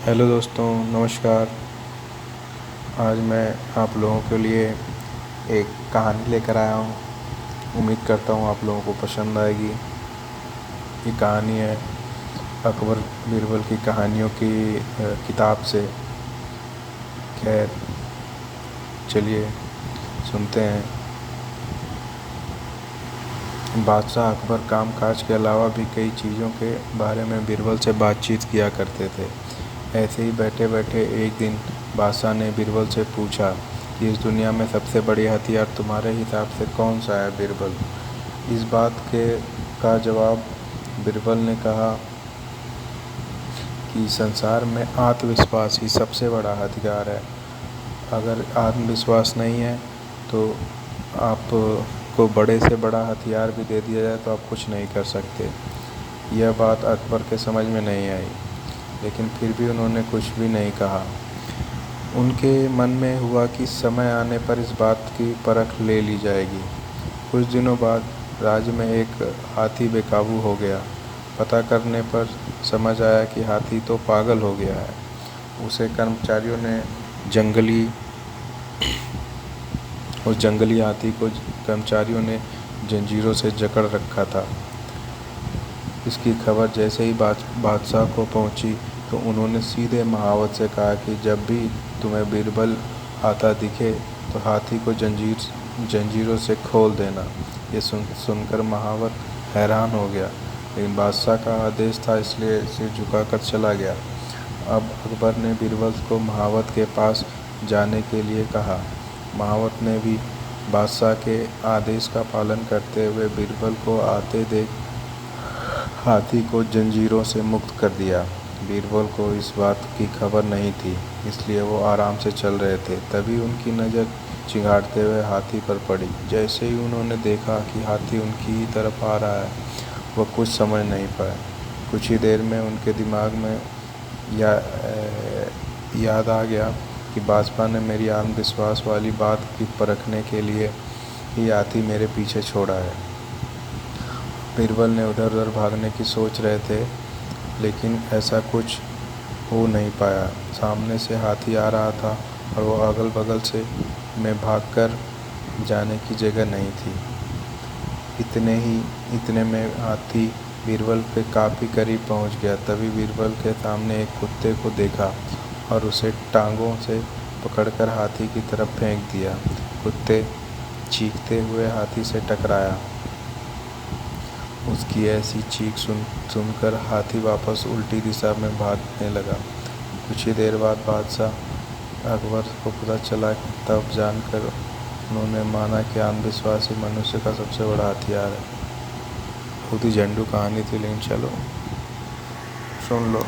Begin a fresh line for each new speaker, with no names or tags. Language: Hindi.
हेलो दोस्तों, नमस्कार। आज मैं आप लोगों के लिए एक कहानी लेकर आया हूँ। उम्मीद करता हूँ आप लोगों को पसंद आएगी। ये कहानी है अकबर बीरबल की कहानियों की किताब से। खैर, चलिए सुनते हैं। बादशाह अकबर कामकाज के अलावा भी कई चीज़ों के बारे में बीरबल से बातचीत किया करते थे। ऐसे ही बैठे बैठे एक दिन बादशाह ने बीरबल से पूछा कि इस दुनिया में सबसे बड़ी हथियार तुम्हारे हिसाब से कौन सा है बीरबल। इस बात के का जवाब बीरबल ने कहा कि संसार में आत्मविश्वास ही सबसे बड़ा हथियार है। अगर आत्मविश्वास नहीं है तो आपको बड़े से बड़ा हथियार भी दे दिया जाए तो आप कुछ नहीं कर सकते। यह बात अकबर के समझ में नहीं आई, लेकिन फिर भी उन्होंने कुछ भी नहीं कहा। उनके मन में हुआ कि समय आने पर इस बात की परख ले ली जाएगी। कुछ दिनों बाद राज्य में एक हाथी बेकाबू हो गया। पता करने पर समझ आया कि हाथी तो पागल हो गया है। उस जंगली हाथी को कर्मचारियों ने जंजीरों से जकड़ रखा था। इसकी खबर जैसे ही बादशाह को पहुंची तो उन्होंने सीधे महावत से कहा कि जब भी तुम्हें बीरबल आता दिखे तो हाथी को जंजीरों से खोल देना। ये सुनकर महावत हैरान हो गया, लेकिन बादशाह का आदेश था इसलिए सिर झुकाकर चला गया। अब अकबर ने बीरबल को महावत के पास जाने के लिए कहा। महावत ने भी बादशाह के आदेश का पालन करते हुए बीरबल को आते देख हाथी को जंजीरों से मुक्त कर दिया। बीरबल को इस बात की खबर नहीं थी, इसलिए वो आराम से चल रहे थे। तभी उनकी नज़र चिंगाड़ते हुए हाथी पर पड़ी। जैसे ही उन्होंने देखा कि हाथी उनकी ही तरफ आ रहा है, वह कुछ समझ नहीं पाए। कुछ ही देर में उनके दिमाग में याद आ गया कि बादशाह ने मेरी आत्मविश्वास वाली बात की परखने के लिए ही हाथी मेरे पीछे छोड़ा है। बीरबल ने उधर उधर भागने की सोच रहे थे, लेकिन ऐसा कुछ हो नहीं पाया। सामने से हाथी आ रहा था और वो अगल बगल से में भागकर जाने की जगह नहीं थी। इतने में हाथी बीरबल के काफ़ी करीब पहुंच गया। तभी बीरबल के सामने एक कुत्ते को देखा और उसे टांगों से पकड़कर हाथी की तरफ फेंक दिया। कुत्ते चीखते हुए हाथी से टकराया। उसकी ऐसी चीख सुनकर हाथी वापस उल्टी दिशा में भागने लगा। कुछ ही देर बाद बादशाह अकबर को पता चला, तब जानकर उन्होंने माना कि आत्मविश्वास ही मनुष्य का सबसे बड़ा हथियार है। बहुत ही झंडू कहानी थी, लेकिन चलो सुन लो।